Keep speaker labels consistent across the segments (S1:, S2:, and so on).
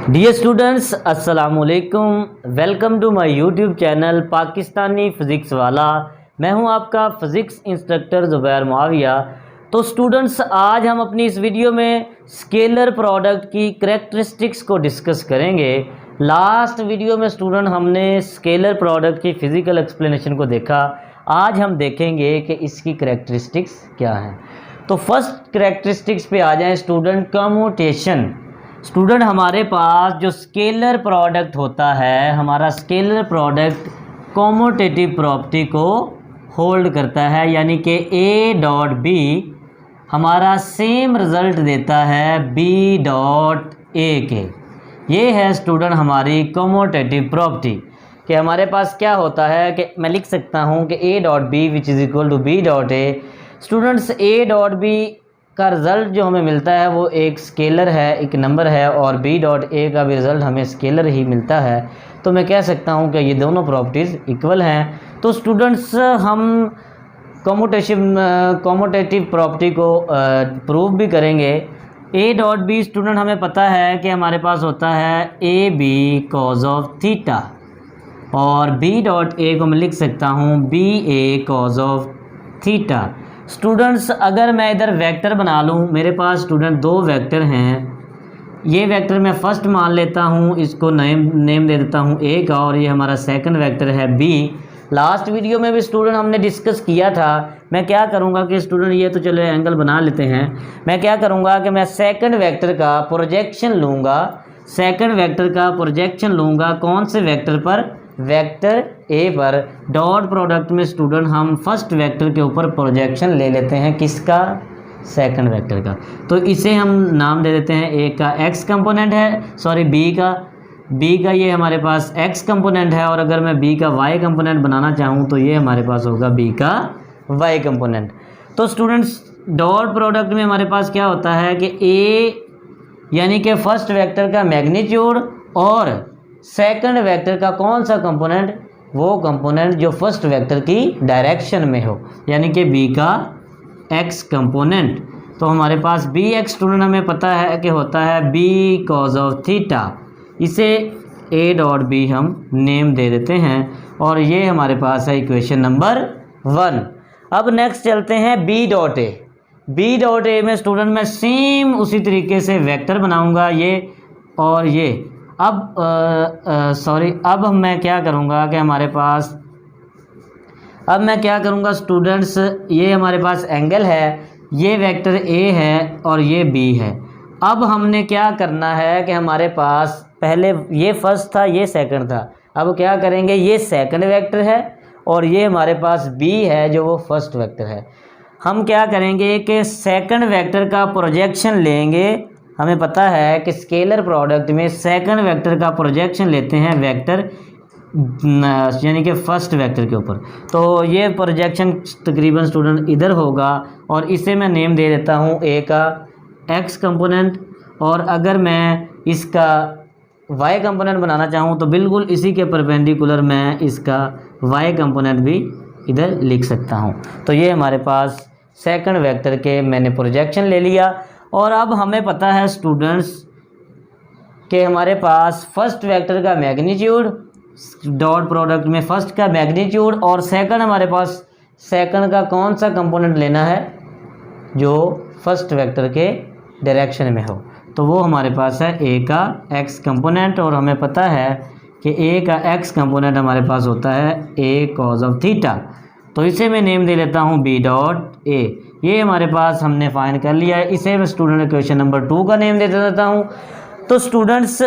S1: Dear students, अस्सलाम वालेकुम। Welcome to my YouTube channel Pakistani physics वाला। मैं हूं आपका फ़िज़िक्स इंस्ट्रक्टर ज़ुबैर मुआविया। तो स्टूडेंट्स, आज हम अपनी इस वीडियो में स्केलर प्रोडक्ट की करैक्टरिस्टिक्स को डिस्कस करेंगे। लास्ट वीडियो में स्टूडेंट हमने स्केलर प्रोडक्ट की फ़िज़िकल एक्सप्लेनेशन को देखा। आज हम देखेंगे कि इसकी करैक्टरिस्टिक्स क्या हैं। तो फर्स्ट करैक्टरिस्टिक्स पे आ जाएं स्टूडेंट, कम्यूटेशन। स्टूडेंट, हमारे पास जो स्केलर प्रोडक्ट होता है, हमारा स्केलर प्रोडक्ट कॉम्यूटेटिव प्रॉपर्टी को होल्ड करता है, यानी कि ए डॉट बी हमारा सेम रिज़ल्ट देता है बी डॉट ए के। ये है स्टूडेंट हमारी कॉम्यूटेटिव प्रॉपर्टी कि हमारे पास क्या होता है कि मैं लिख सकता हूँ कि A dot B which is equal to B dot A. Students, A dot B का रिज़ल्ट जो हमें मिलता है वो एक स्केलर है, एक नंबर है, और बी डॉट ए का भी रिज़ल्ट हमें स्केलर ही मिलता है। तो मैं कह सकता हूँ कि ये दोनों प्रॉपर्टीज़ इक्वल हैं। तो स्टूडेंट्स, हम कॉम्यूटेटिव प्रॉपर्टी को प्रूव भी करेंगे। ए डॉट बी स्टूडेंट हमें पता है कि हमारे पास होता है A B cos of theta, और बी डॉट ए को मैं लिख सकता हूँ B A cos of theta. Students, अगर मैं इधर वेक्टर बना लूँ, मेरे पास स्टूडेंट दो वेक्टर हैं। ये वेक्टर मैं फर्स्ट मान लेता हूँ, इसको नेम दे देता हूँ ए का, और ये हमारा सेकंड वेक्टर है बी। लास्ट वीडियो में भी स्टूडेंट हमने डिस्कस किया था। मैं क्या करूँगा कि स्टूडेंट, ये तो चलो एंगल बना लेते हैं। मैं क्या करूँगा कि मैं सेकंड वेक्टर का प्रोजेक्शन लूँगा, सेकंड वेक्टर का प्रोजेक्शन लूँगा कौन से वेक्टर पर? वेक्टर ए पर। डॉट प्रोडक्ट में स्टूडेंट हम फर्स्ट वेक्टर के ऊपर प्रोजेक्शन ले लेते हैं, किसका? सेकंड वेक्टर का। तो इसे हम नाम दे देते हैं, ए का एक्स कंपोनेंट है, सॉरी बी का ये हमारे पास एक्स कंपोनेंट है, और अगर मैं बी का वाई कंपोनेंट बनाना चाहूँ तो ये हमारे पास होगा बी का वाई कंपोनेंट। तो स्टूडेंट्स, डॉट प्रोडक्ट में हमारे पास क्या होता है कि ए यानी कि फर्स्ट वेक्टर का मैग्नीट्यूड और सेकंड वेक्टर का कौन सा कंपोनेंट? वो कंपोनेंट जो फर्स्ट वेक्टर की डायरेक्शन में हो, यानी कि बी का एक्स कंपोनेंट। तो हमारे पास बी एक्स स्टूडेंट हमें पता है कि होता है बी कॉज ऑफ थीटा। इसे ए डॉट बी हम नेम दे देते हैं, और ये हमारे पास है इक्वेशन नंबर 1। अब नेक्स्ट चलते हैं B dot A. B dot A में स्टूडेंट मैं सेम उसी तरीके से वेक्टर बनाऊंगा, ये और ये। अब मैं क्या करूँगा कि हमारे पास, अब मैं क्या करूँगा स्टूडेंट्स, ये हमारे पास एंगल है, ये वेक्टर ए है और ये बी है। अब हमने क्या करना है कि हमारे पास पहले ये फर्स्ट था, ये सेकंड था। अब क्या करेंगे, ये सेकंड वेक्टर है और ये हमारे पास बी है जो वो फर्स्ट वेक्टर है। हम क्या करेंगे कि सेकंड वेक्टर का प्रोजेक्शन लेंगे। हमें पता है कि स्केलर प्रोडक्ट में सेकंड वेक्टर का प्रोजेक्शन लेते हैं वेक्टर यानी कि फर्स्ट वेक्टर के ऊपर। तो ये प्रोजेक्शन तकरीबन स्टूडेंट इधर होगा, और इसे मैं नेम दे देता हूँ ए का एक्स कंपोनेंट, और अगर मैं इसका वाई कंपोनेंट बनाना चाहूँ तो बिल्कुल इसी के परपेंडिकुलर मैं इसका वाई कंपोनेंट भी इधर लिख सकता हूँ। तो ये हमारे पास सेकंड वेक्टर के मैंने प्रोजेक्शन ले लिया। और अब हमें पता है स्टूडेंट्स कि हमारे पास फर्स्ट वेक्टर का मैग्नीट्यूड, डॉट प्रोडक्ट में फर्स्ट का मैग्नीट्यूड, और सेकंड हमारे पास सेकंड का कौन सा कंपोनेंट लेना है जो फर्स्ट वेक्टर के डायरेक्शन में हो। तो वो हमारे पास है ए का एक्स कंपोनेंट, और हमें पता है कि ए का एक्स कंपोनेंट हमारे पास होता है ए कॉज ऑफ थीटा। तो इसे मैं नेम दे लेता हूँ बी डॉट ए। ये हमारे पास हमने फाइंड कर लिया है। इसे मैं स्टूडेंट इक्वेशन नंबर 2 का नेम दे देता हूँ। तो students,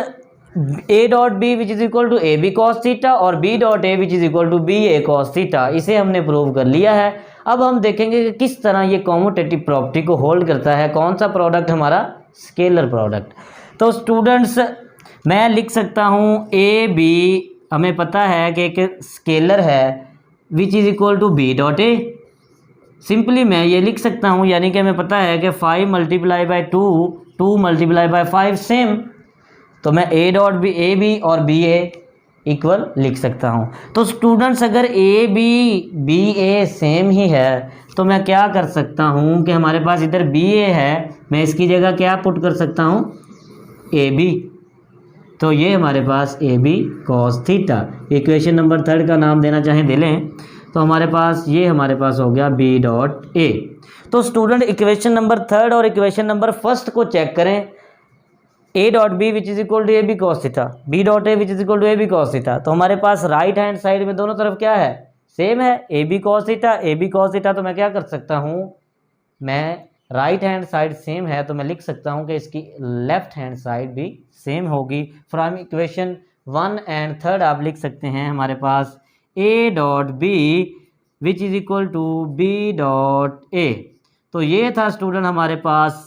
S1: A dot B which is equal to A B cos theta और B dot A which is equal to B A cos theta, इसे हमने प्रूव कर लिया है। अब हम देखेंगे कि किस तरह ये कॉम्यूटेटिव प्रॉपर्टी को होल्ड करता है। कौन सा प्रोडक्ट? हमारा स्केलर प्रोडक्ट। तो स्टूडेंट्स, मैं लिख सकता हूँ ए बी, हमें पता है कि एक स्केलर है which is equal to B dot A. Simply मैं ये लिख सकता हूँ, यानी कि हमें पता है कि 5 multiply by 2 multiply by 5 same. तो मैं A dot B, A B और बी ए इक्वल लिख सकता हूँ। तो स्टूडेंट्स, अगर A B B A same ही है तो मैं क्या कर सकता हूँ कि हमारे पास इधर बी ए है, मैं इसकी जगह क्या पुट कर सकता हूँ? A B. तो ये हमारे पास A B cos theta. Equation number 3 का नाम देना चाहें दे लें। तो हमारे पास ये हमारे पास हो गया बी डॉट ए। तो स्टूडेंट इक्वेशन नंबर 3 और इक्वेशन नंबर 1 को चेक करें। A dot B which is equal to A B cos theta, B dot A which is equal to A B cos theta. तो हमारे पास right hand side में दोनों तरफ क्या है, सेम है, A B cos theta, A B cos theta. तो मैं क्या कर सकता हूँ, मैं राइट हैंड साइड सेम है तो मैं लिख सकता हूँ कि इसकी लेफ्ट हैंड साइड भी सेम होगी। फ्रॉम इक्वेशन 1 एंड 3 आप लिख सकते हैं हमारे पास A dot B which is equal to B dot A. तो ये था स्टूडेंट हमारे पास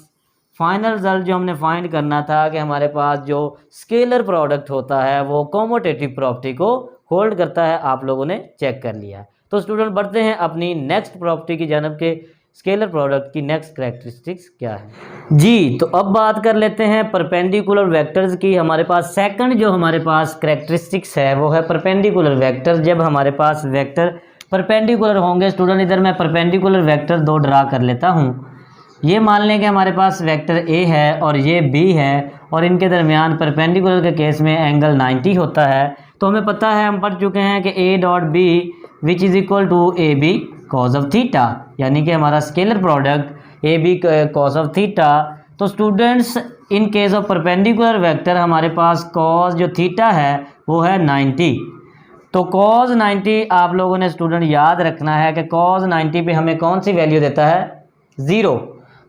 S1: फाइनल रिजल्ट जो हमने फाइंड करना था कि हमारे पास जो स्केलर प्रोडक्ट होता है वो कॉम्यूटेटिव प्रॉपर्टी को होल्ड करता है। आप लोगों ने चेक कर लिया। तो स्टूडेंट बढ़ते हैं अपनी नेक्स्ट प्रॉपर्टी की जानब के स्केलर प्रोडक्ट की नेक्स्ट कैरेक्टरिस्टिक्स क्या है जी। तो अब बात कर लेते हैं परपेंडिकुलर वेक्टर्स की। हमारे पास सेकंड जो हमारे पास कैरेक्टरिस्टिक्स है वो है परपेंडिकुलर वेक्टर। जब हमारे पास वेक्टर परपेंडिकुलर होंगे स्टूडेंट, इधर मैं परपेंडिकुलर वेक्टर 2 ड्रा कर लेता हूँ। ये मान लें कि हमारे पास वेक्टर ए है और ये बी है और इनके दरमियान परपेंडिकुलर के केस में एंगल 90 होता है। तो हमें पता है, हम पढ़ चुके हैं कि A dot B which is equal to A B cos of theta, यानी कि हमारा scalar product A B cos of theta. तो students in case of perpendicular vector हमारे पास कॉस जो थीटा है वो है 90। तो कॉस 90 आप लोगों ने स्टूडेंट याद रखना है कि कॉस 90 पे हमें कौन सी वैल्यू देता है, 0।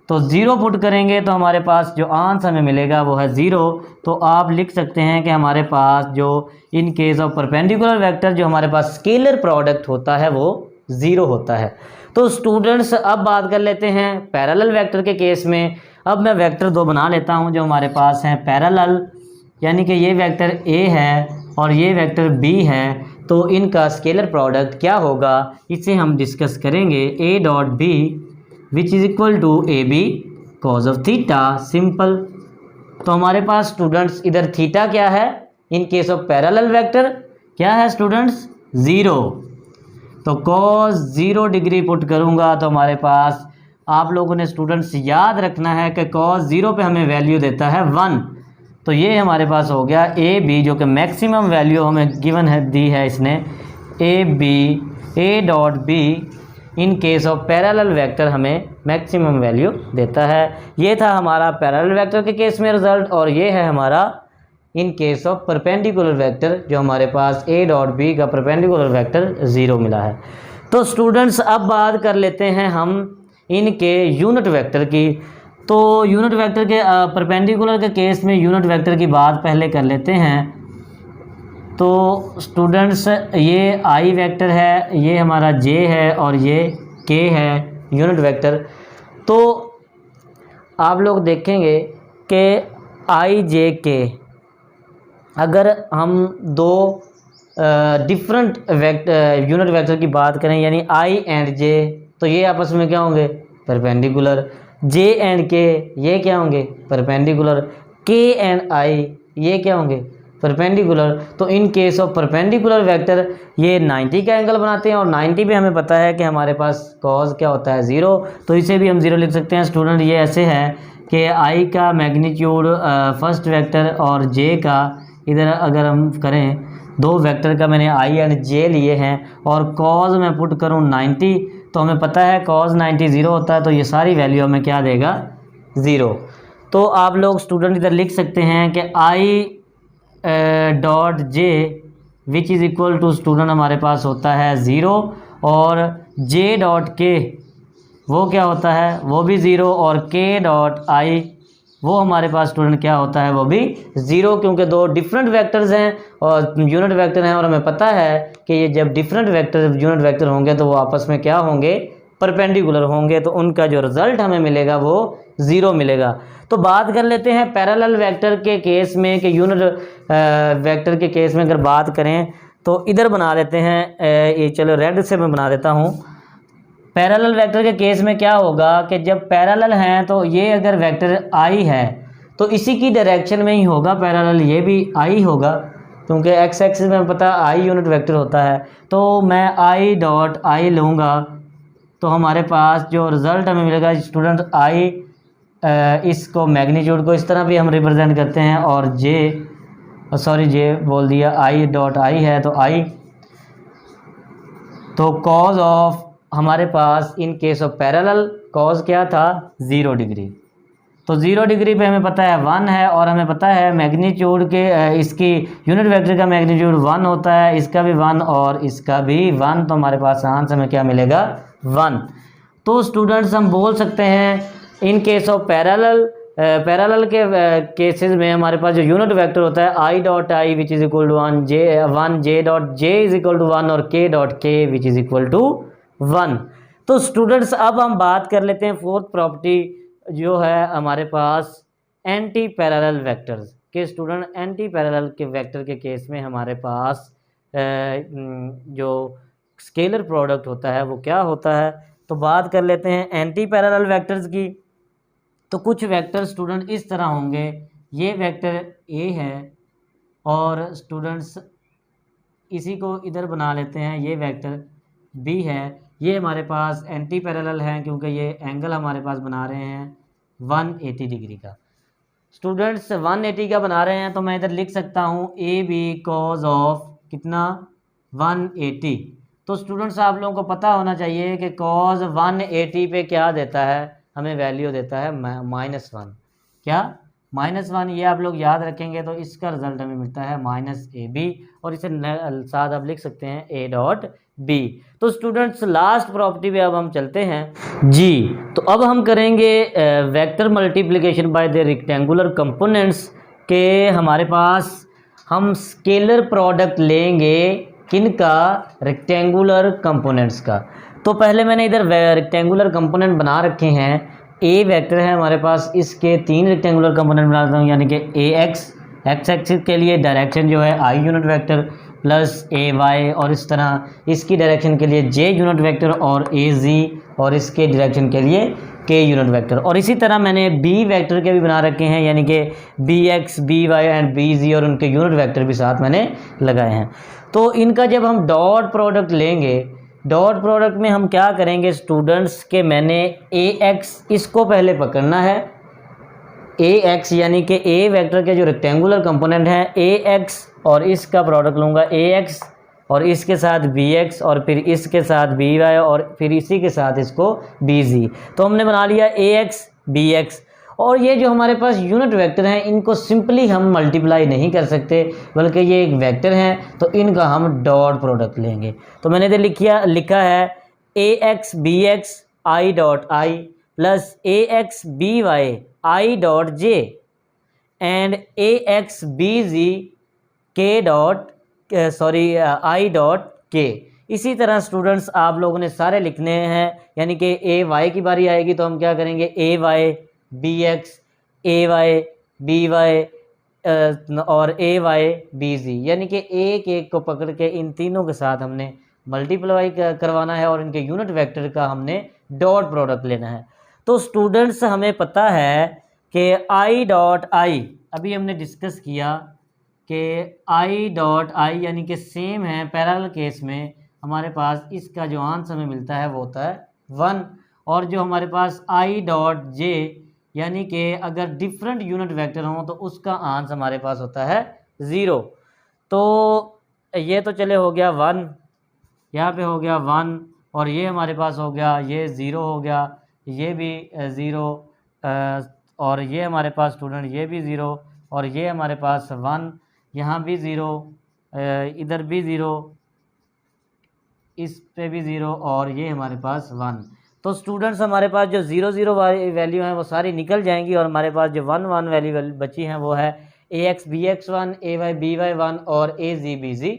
S1: तो 0 पुट करेंगे तो हमारे पास जो आंसर हमें मिलेगा वो है 0। तो आप लिख सकते हैं कि हमारे पास जो इन केस ऑफ परपेंडिकुलर वेक्टर जो हमारे पास स्केलर प्रोडक्ट होता है वो 0 होता है। तो स्टूडेंट्स अब बात कर लेते हैं पैरेलल वेक्टर के केस में। अब मैं वेक्टर 2 बना लेता हूं जो हमारे पास हैं पैरेलल, यानी कि ये वेक्टर ए है और ये वेक्टर बी है। तो इनका स्केलर प्रोडक्ट क्या होगा इसे हम डिस्कस करेंगे। A dot B which is equal to A B cos of theta, simple. तो हमारे पास स्टूडेंट्स इधर थीटा क्या है in case of parallel vector, क्या है स्टूडेंट्स, 0। तो कॉस 0 डिग्री पुट करूँगा तो हमारे पास आप लोगों ने स्टूडेंट्स याद रखना है कि कॉस 0 पे हमें वैल्यू देता है 1। तो ये हमारे पास हो गया ए बी जो कि मैक्सिमम वैल्यू हमें गिवन है, दी है इसने, A B A dot B in case of parallel vector हमें मैक्सिमम वैल्यू देता है। ये था हमारा पैरेलल वेक्टर के केस में रिजल्ट और ये है हमारा in case of perpendicular vector जो हमारे पास ए डॉट बी का परपेंडिकुलर वेक्टर 0 मिला है। तो स्टूडेंट्स अब बात कर लेते हैं हम इनके यूनिट वेक्टर की। तो यूनिट वेक्टर के परपेंडिकुलर के केस में यूनिट वेक्टर की बात पहले कर लेते हैं। तो स्टूडेंट्स ये आई वेक्टर है, ये हमारा जे है और ये के है यूनिट वेक्टर। तो आप लोग देखेंगे कि आई जे के अगर हम 2 डिफरेंट यूनिट वेक्टर की बात करें यानी आई एंड जे, तो ये आपस में क्या होंगे, परपेंडिकुलर। जे एंड के ये क्या होंगे, परपेंडिकुलर। के एंड आई ये क्या होंगे, परपेंडिकुलर। तो इन केस ऑफ परपेंडिकुलर वेक्टर ये 90 का एंगल बनाते हैं और 90 पे हमें पता है कि हमारे पास कॉस क्या होता है, 0। तो इसे भी हम 0 लिख सकते हैं स्टूडेंट। ये ऐसे है कि आई का मैग्नीट्यूड फर्स्ट वेक्टर और जे का, इधर अगर हम करें 2 वेक्टर का मैंने आई एंड जे लिए हैं और कॉस मैं पुट करूं 90 तो हमें पता है कॉस 90 0 होता है। तो ये सारी वैल्यू हमें क्या देगा, 0। तो आप लोग स्टूडेंट इधर लिख सकते हैं कि I dot J which is equal to student हमारे पास होता है 0 और जे डॉट के वो क्या होता है, वो भी 0 और के डॉट आई वो हमारे पास स्टूडेंट क्या होता है, वो भी 0, क्योंकि 2 डिफरेंट वेक्टर्स हैं और यूनिट वेक्टर हैं और हमें पता है कि ये जब डिफरेंट वेक्टर यूनिट वेक्टर होंगे तो वो आपस में क्या होंगे, परपेंडिकुलर होंगे। तो उनका जो रिज़ल्ट हमें मिलेगा वो 0 मिलेगा। तो बात कर लेते हैं पैरेलल वेक्टर के केस में कि यूनिट वेक्टर के केस में अगर बात करें तो इधर बना लेते हैं, ये चलो रेड से मैं बना देता हूँ। पैरेलल वेक्टर के केस में क्या होगा कि जब पैरेलल हैं तो ये अगर वेक्टर आई है तो इसी की डायरेक्शन में ही होगा पैरेलल, ये भी आई होगा क्योंकि एक्स एक्सिस में पता आई यूनिट वेक्टर होता है। तो मैं आई डॉट आई लूँगा तो हमारे पास जो रिज़ल्ट हमें मिलेगा स्टूडेंट आई, इसको मैग्नीट्यूड को इस तरह भी हम रिप्रेजेंट करते हैं और जे सॉरी जे बोल दिया, आई डॉट आई है तो आई, तो कॉज ऑफ हमारे पास in case of parallel cos क्या था 0 डिग्री। तो 0 डिग्री पे हमें पता है 1 है, और हमें पता है मैग्नीट्यूड के इसकी यूनिट वेक्टर का मैग्नीट्यूड 1 होता है, इसका भी 1 और इसका भी 1, तो हमारे पास आंसर में क्या मिलेगा 1। तो स्टूडेंट्स हम बोल सकते हैं इन केस ऑफ पैरेलल के केसेस में हमारे पास जो यूनिट वेक्टर होता है I dot I which is equal to 1 J dot J is equal to 1 और के डॉट के विच इज इक्वल टू 1। तो स्टूडेंट्स अब हम बात कर लेते हैं फोर्थ प्रॉपर्टी जो है हमारे पास एंटी पैरेलल वेक्टर्स के। स्टूडेंट एंटी पैरेलल के वेक्टर के केस में हमारे पास जो स्केलर प्रोडक्ट होता है वो क्या होता है। तो बात कर लेते हैं एंटी पैरेलल वेक्टर्स की। तो कुछ वेक्टर स्टूडेंट इस तरह होंगे, ये वेक्टर ए है और स्टूडेंट्स इसी को इधर बना लेते हैं, ये वेक्टर बी है। ये हमारे पास एंटी पैरेलल हैं क्योंकि ये एंगल हमारे पास बना रहे हैं 180 डिग्री का। स्टूडेंट्स 180 का बना रहे हैं तो मैं इधर लिख सकता हूँ ए बी कॉज ऑफ कितना 180। तो स्टूडेंट्स आप लोगों को पता होना चाहिए कि कॉज 180 पे क्या देता है, हमें वैल्यू देता है -1। क्या -1, ये आप लोग याद रखेंगे तो इसका रिजल्ट हमें मिलता है -AB, और इसे साथ आप लिख सकते हैं A डॉट B। तो स्टूडेंट्स लास्ट प्रॉपर्टी पे अब हम चलते हैं जी। तो अब हम करेंगे vector multiplication by the rectangular components के। हमारे पास हम स्केलर प्रोडक्ट लेंगे किनका, रेक्टेंगुलर कंपोनेंट्स का। तो पहले मैंने इधर रेक्टेंगुलर कंपोनेंट बना रखे हैं। ए वेक्टर है हमारे पास, इसके 3 रेक्टेंगुलर कंपोनेंट बनाता हूँ, यानी कि ए एक्स एक्सिस के लिए डायरेक्शन जो है I unit vector plus A Y, और इस तरह इसकी डायरेक्शन के लिए जे यूनिट वेक्टर और ए जी, और इसके डायरेक्शन के लिए के यूनिट वेक्टर। और इसी तरह मैंने बी वेक्टर के भी बना रखे हैं, यानी कि B X B Y and B Z, और उनके यूनिट वेक्टर भी साथ मैंने लगाए हैं। तो इनका जब हम डॉट प्रोडक्ट लेंगे, डॉट प्रोडक्ट में हम क्या करेंगे स्टूडेंट्स के, मैंने ए एक्स इसको पहले पकड़ना है, ए एक्स यानी कि ए वेक्टर के जो रेक्टेंगुलर कंपोनेंट हैं ए एक्स, और इसका प्रोडक्ट लूँगा ए एक्स और इसके साथ बी एक्स, और फिर इसके साथ बी वाई, और फिर इसी के साथ इसको बी जी। तो हमने बना लिया ए एक्स बी एक्स। और ये जो हमारे पास यूनिट वेक्टर हैं इनको सिंपली हम मल्टीप्लाई नहीं कर सकते, बल्कि ये एक वेक्टर हैं तो इनका हम डॉट प्रोडक्ट लेंगे। तो मैंने इधर लिखा है A X B X I dot I plus A X B Y I dot J and A X B Z K dot I dot के। इसी तरह स्टूडेंट्स आप लोगों ने सारे लिखने हैं, यानी कि ए वाई की बारी आएगी तो हम क्या करेंगे ए वाई बी एक्स ए वाई बी वाई और ए वाई बी जी, यानी कि एक एक को पकड़ के इन तीनों के साथ हमने मल्टीप्लाई करवाना है और इनके यूनिट वेक्टर का हमने डॉट प्रोडक्ट लेना है। तो स्टूडेंट्स हमें पता है कि आई डॉट आई, अभी हमने डिस्कस किया कि आई डॉट आई यानी कि सेम है पैरेलल केस में हमारे पास इसका जो आंसर हमें मिलता है वो होता है 1, और जो हमारे पास आई डॉट जे यानी कि अगर डिफरेंट यूनिट वेक्टर हों तो उसका आंसर हमारे पास होता है 0। तो ये तो चले हो गया 1, यहाँ पे हो गया 1, और ये हमारे पास हो गया ये 0 हो गया, ये भी 0, और ये हमारे पास स्टूडेंट ये भी 0, और ये हमारे पास 1, यहाँ भी 0, इधर भी 0, इस पे भी 0, और ये हमारे पास 1। तो स्टूडेंट्स हमारे पास जो 0 0 वाली वैल्यू हैं वो सारी निकल जाएंगी, और हमारे पास जो 1 1 वैल्यू बची हैं वो है A X B X 1 A Y B Y 1 और A Z B Z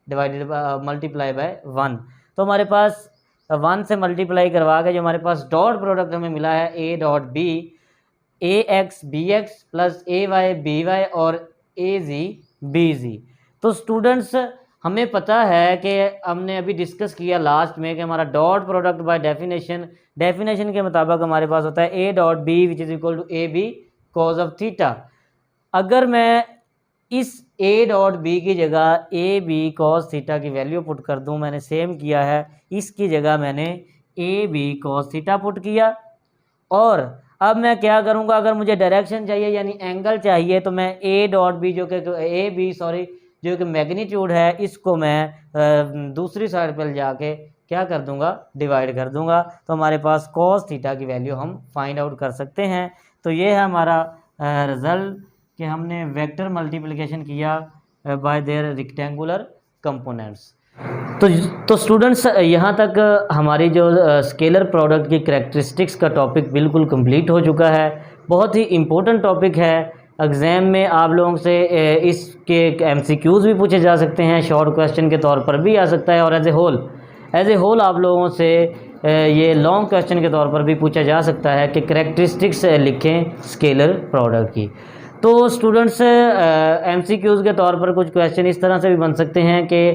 S1: divided multiply by 1। तो हमारे पास 1 से मल्टीप्लाई करवा के जो हमारे पास डॉट प्रोडक्ट हमें मिला है A dot B A X B X plus A Y B Y और ए जी बी जी। तो स्टूडेंट्स हमें पता है कि हमने अभी डिस्कस किया लास्ट में कि हमारा डॉट प्रोडक्ट बाय डेफिनेशन के मुताबिक हमारे पास होता है A dot B which is equal to A B cos of theta. अगर मैं इस ए डॉट बी की जगह ए बी कॉस थीटा की वैल्यू पुट कर दूं, मैंने सेम किया है, इसकी जगह मैंने A B cos theta put किया, और अब मैं क्या करूँगा, अगर मुझे डायरेक्शन चाहिए यानी एंगल चाहिए तो मैं ए डॉट बी जो कि मैग्नीट्यूड है, इसको मैं दूसरी साइड पर जाके क्या कर दूंगा, डिवाइड कर दूंगा। तो हमारे पास cos थीटा की वैल्यू हम फाइंड आउट कर सकते हैं। तो ये है हमारा रिजल्ट कि हमने वेक्टर मल्टीप्लिकेशन किया बाय देयर रेक्टेंगुलर कंपोनेंट्स। तो स्टूडेंट्स यहाँ तक हमारी जो स्केलर प्रोडक्ट की करैक्टरिस्टिक्स का टॉपिक बिल्कुल कंप्लीट हो चुका है। बहुत ही इम्पोर्टेंट टॉपिक है। एग्ज़ाम में आप लोगों से इसके MCQs भी पूछे जा सकते हैं, शॉर्ट क्वेश्चन के तौर पर भी आ सकता है, और एज ए होल आप लोगों से ये लॉन्ग क्वेश्चन के तौर पर भी पूछा जा सकता है कि करैक्टरिस्टिक्स लिखें स्केलर प्रोडक्ट की। तो स्टूडेंट्स MCQs के तौर पर कुछ क्वेश्चन इस तरह से भी बन सकते हैं कि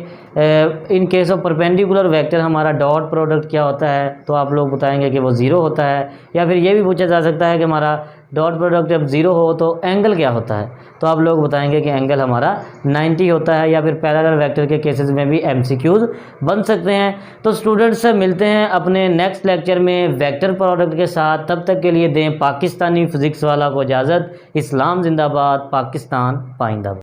S1: इन केस ऑफ परपेंडिकुलर वेक्टर हमारा डॉट प्रोडक्ट क्या होता है, तो आप लोग बताएंगे कि वो ज़ीरो होता है। या फिर ये भी पूछा जा सकता है कि हमारा डॉट प्रोडक्ट जब ज़ीरो हो तो एंगल क्या होता है, तो आप लोग बताएंगे कि एंगल हमारा 90 होता है। या फिर पैरेलल वेक्टर के केसेस में भी MCQs बन सकते हैं। तो स्टूडेंट्स मिलते हैं अपने नेक्स्ट लेक्चर में वेक्टर प्रोडक्ट के साथ। तब तक के लिए दें पाकिस्तानी फिज़िक्स वाला को इजाज़त। इस्लाम जिंदाबाद, पाकिस्तान पाइंदाबाद।